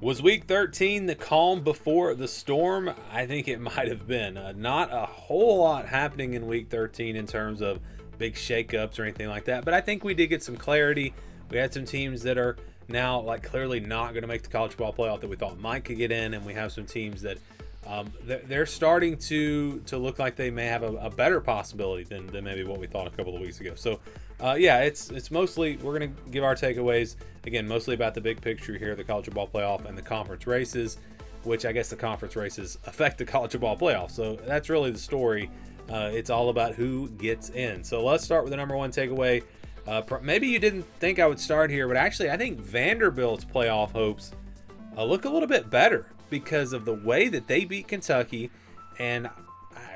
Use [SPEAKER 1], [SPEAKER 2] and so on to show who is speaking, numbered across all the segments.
[SPEAKER 1] Was week 13 the calm before the storm? I think it might have been. Not a whole lot happening in week 13 in terms of big shakeups or anything like that, but I think we did get some clarity. We had some teams that are now like clearly not going to make the college football playoff that we thought might could get in, and we have some teams that they're starting to look like they may have a better possibility than maybe what we thought a couple of weeks ago. So yeah, it's mostly, we're going to give our takeaways, again, mostly about the big picture here, the college football playoff and the conference races, which I guess the conference races affect the college football playoff. So that's really the story. It's all about who gets in. So let's start with the number one takeaway. Maybe you didn't think I would start here, but actually I think Vanderbilt's playoff hopes look a little bit better because of the way that they beat Kentucky. And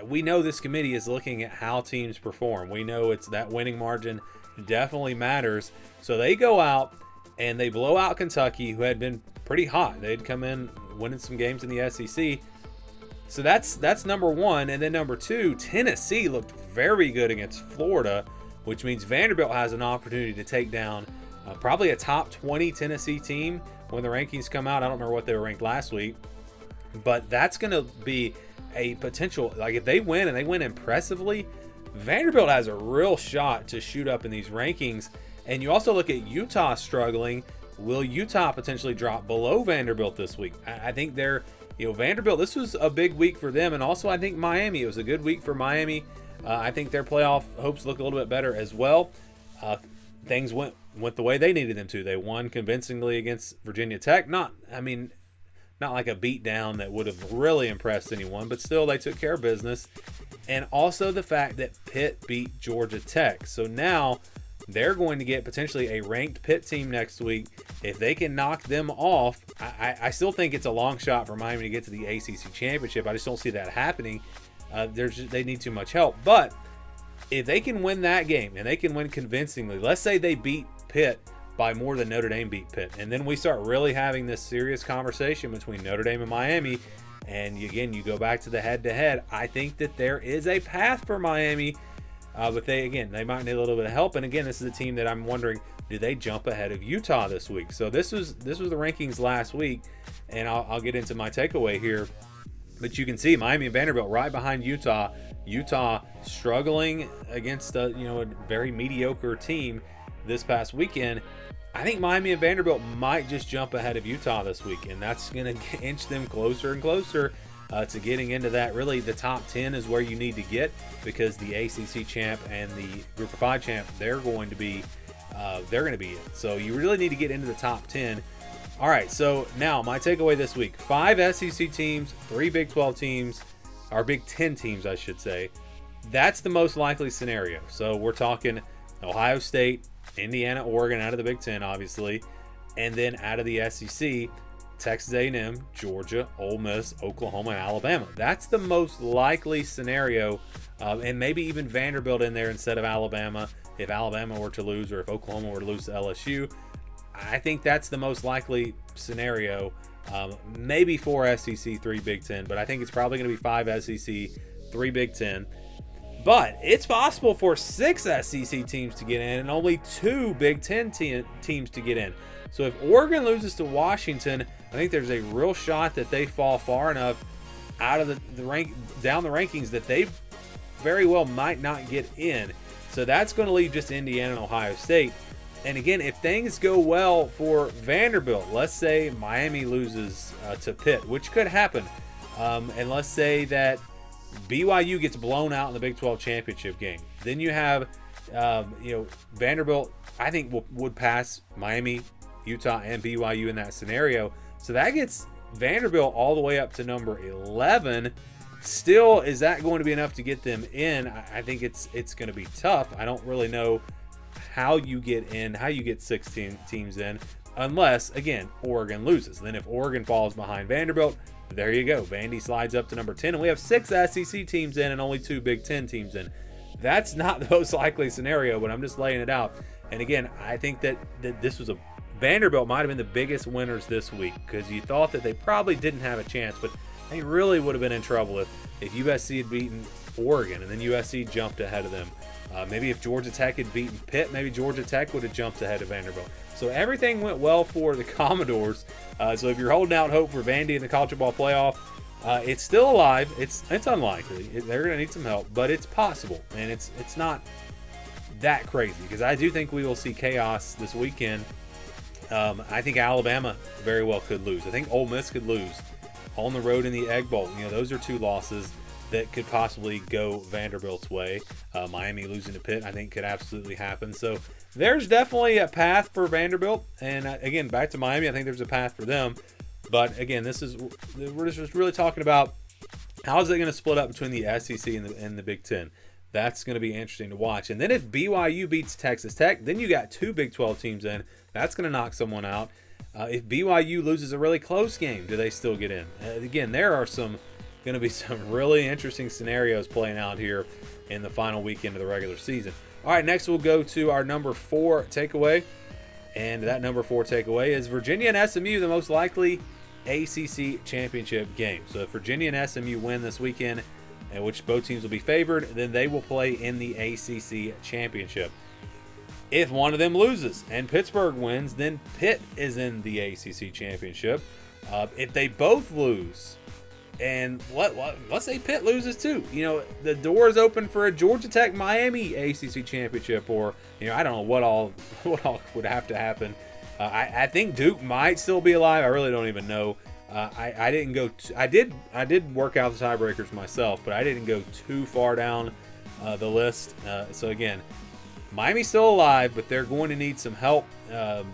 [SPEAKER 1] we know this committee is looking at how teams perform. We know it's that winning margin definitely matters. So they go out and they blow out Kentucky, who had been pretty hot. They'd come in winning some games in the SEC. So that's number one. And then number two, Tennessee looked very good against Florida, which means Vanderbilt has an opportunity to take down probably a top 20 Tennessee team when the rankings come out. I don't remember what they were ranked last week, but that's going to be a potential, like if they win and they win impressively, Vanderbilt has a real shot to shoot up in these rankings. And you also look at Utah struggling. Will Utah potentially drop below Vanderbilt this week? I think they're, Vanderbilt, this was a big week for them. And also I think Miami, it was a good week for Miami. I think their playoff hopes look a little bit better as well. Things went the way they needed them to. They won convincingly against Virginia Tech. Not like a beatdown that would have really impressed anyone, but still they took care of business. And also the fact that Pitt beat Georgia Tech. So now they're going to get potentially a ranked Pitt team next week. If they can knock them off, I still think it's a long shot for Miami to get to the ACC championship. I just don't see that happening. They need too much help. But if they can win that game and they can win convincingly, let's say they beat Pitt by more than Notre Dame beat Pitt, and then we start really having this serious conversation between Notre Dame and Miami, and again, you go back to the head-to-head, I think that there is a path for Miami, but they might need a little bit of help. And again, this is a team that I'm wondering, do they jump ahead of Utah this week? So this was the rankings last week, and I'll get into my takeaway here. But you can see Miami and Vanderbilt right behind Utah. Utah struggling against a very mediocre team this past weekend. I think Miami and Vanderbilt might just jump ahead of Utah this week, and that's going to inch them closer and closer to getting into that. Really, the top 10 is where you need to get, because the ACC champ and the Group of 5 champ, they're going to be in. So you really need to get into the top 10. All right, so now my takeaway this week: 5 SEC teams, 3 Big 12 teams, or Big 10 teams, I should say. That's the most likely scenario. So we're talking Ohio State, Indiana, Oregon out of the Big 10, obviously, and then out of the SEC, Texas A&M, Georgia, Ole Miss, Oklahoma, and Alabama. That's the most likely scenario, and maybe even Vanderbilt in there instead of Alabama if Alabama were to lose, or if Oklahoma were to lose to LSU. I think that's the most likely scenario. Maybe 4 SEC, 3 Big 10, but I think it's probably going to be 5 SEC, 3 Big 10. But it's possible for 6 SEC teams to get in and only 2 Big 10 teams to get in. So if Oregon loses to Washington, I think there's a real shot that they fall far enough out of the rank down the rankings that they very well might not get in. So that's going to leave just Indiana and Ohio State. And again, if things go well for Vanderbilt, let's say Miami loses to Pitt, which could happen, and let's say that BYU gets blown out in the Big 12 championship game, then you have, Vanderbilt, I think, would pass Miami, Utah, and BYU in that scenario. So that gets Vanderbilt all the way up to number 11. Still, is that going to be enough to get them in? I think it's going to be tough. I don't really know how you get in, how you get 16 teams in, unless, again, Oregon loses. Then if Oregon falls behind Vanderbilt, there you go. Vandy slides up to number 10, and we have 6 SEC teams in and only 2 Big 10 teams in. That's not the most likely scenario, but I'm just laying it out. And again, I think that this was Vanderbilt might have been the biggest winners this week, because you thought that they probably didn't have a chance, but they really would have been in trouble if USC had beaten Oregon and then USC jumped ahead of them. Maybe if Georgia Tech had beaten Pitt, maybe Georgia Tech would have jumped ahead of Vanderbilt. So everything went well for the Commodores. So if you're holding out hope for Vandy in the college football playoff, it's still alive. It's unlikely. They're going to need some help, but it's possible, and it's not that crazy, because I do think we will see chaos this weekend. I think Alabama very well could lose. I think Ole Miss could lose on the road in the Egg Bowl. Those are two losses that could possibly go Vanderbilt's way. Miami losing to Pitt, I think, could absolutely happen. So there's definitely a path for Vanderbilt. And again, back to Miami, I think there's a path for them. But again, we're just really talking about how is it going to split up between the SEC and the Big Ten. That's going to be interesting to watch. And then if BYU beats Texas Tech, then you got two Big 12 teams in. That's going to knock someone out. If BYU loses a really close game, do they still get in? Again, there are going to be some really interesting scenarios playing out here in the final weekend of the regular season. All right, next we'll go to our number 4 takeaway. And that number 4 takeaway is Virginia and SMU, the most likely ACC championship game. So if Virginia and SMU win this weekend, in which both teams will be favored, then they will play in the ACC championship. If one of them loses and Pittsburgh wins, then Pitt is in the ACC championship. If they both lose, and let's say Pitt loses too, the door is open for a Georgia Tech Miami ACC championship, or I don't know what all would have to happen. I think Duke might still be alive. I really don't even know. I didn't go. I did work out the tiebreakers myself, but I didn't go too far down the list. So again, Miami's still alive, but they're going to need some help.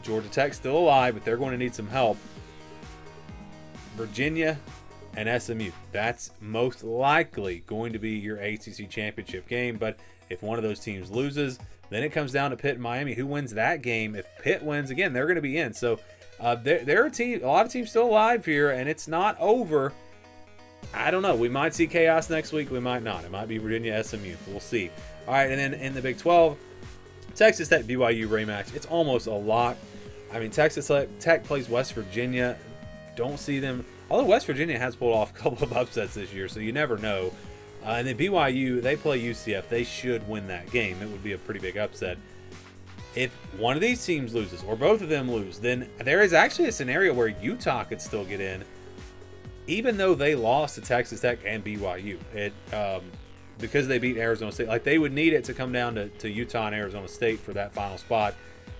[SPEAKER 1] Georgia Tech's still alive, but they're going to need some help. Virginia and SMU, that's most likely going to be your ACC championship game. But if one of those teams loses, then it comes down to Pitt and Miami. Who wins that game? If Pitt wins, again, they're going to be in. So there are a lot of teams still alive here, and it's not over. I don't know. We might see chaos next week. We might not. It might be Virginia, SMU. We'll see. All right, and then in the Big 12, Texas Tech BYU rematch. It's almost a lock. I mean, Texas Tech plays West Virginia. Don't see them. Although West Virginia has pulled off a couple of upsets this year, so you never know. And then BYU, they play UCF. They should win that game. It would be a pretty big upset. If one of these teams loses, or both of them lose, then there is actually a scenario where Utah could still get in, even though they lost to Texas Tech and BYU. Because they beat Arizona State. Like, they would need it to come down to Utah and Arizona State for that final spot.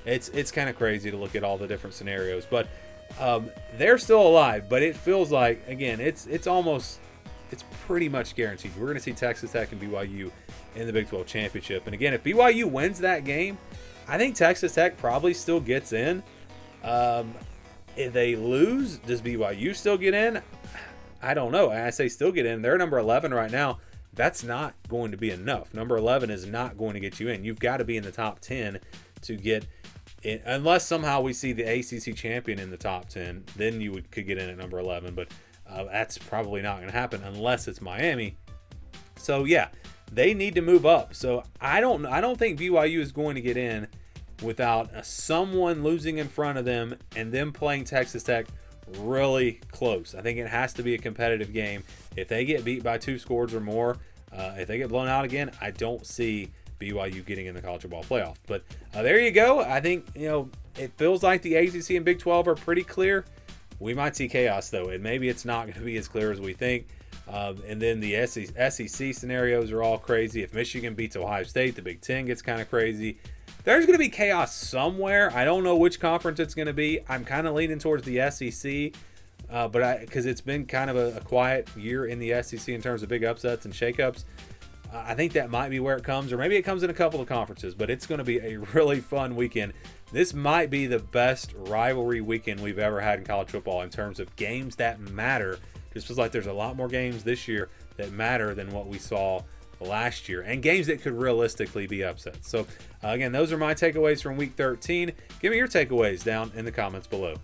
[SPEAKER 1] It's kind of crazy to look at all the different scenarios. But they're still alive, but it feels like, again, it's pretty much guaranteed. We're going to see Texas Tech and BYU in the Big 12 championship. And again, if BYU wins that game, I think Texas Tech probably still gets in. If they lose, does BYU still get in? I don't know. I say still get in. They're number 11 right now. That's not going to be enough. Number 11 is not going to get you in. You've got to be in the top 10 to get in, unless somehow we see the ACC champion in the top 10. Then you could get in at number 11, but that's probably not going to happen unless it's Miami. So yeah, they need to move up. So I don't think BYU is going to get in without someone losing in front of them and them playing Texas Tech really close. I think it has to be a competitive game. If they get beat by 2 scores or more, if they get blown out again, I don't see BYU getting in the college football playoff. But there you go. I think, it feels like the ACC and Big 12 are pretty clear. We might see chaos, though, and maybe it's not going to be as clear as we think. And then the SEC scenarios are all crazy. If Michigan beats Ohio State, the Big 10 gets kind of crazy. There's going to be chaos somewhere. I don't know which conference it's going to be. I'm kind of leaning towards the SEC, because it's been kind of a quiet year in the SEC in terms of big upsets and shakeups. I think that might be where it comes, or maybe it comes in a couple of conferences, but it's going to be a really fun weekend. This might be the best rivalry weekend we've ever had in college football in terms of games that matter. Just feels like there's a lot more games this year that matter than what we saw last year, and games that could realistically be upsets. So again, those are my takeaways from week 13. Give me your takeaways down in the comments below.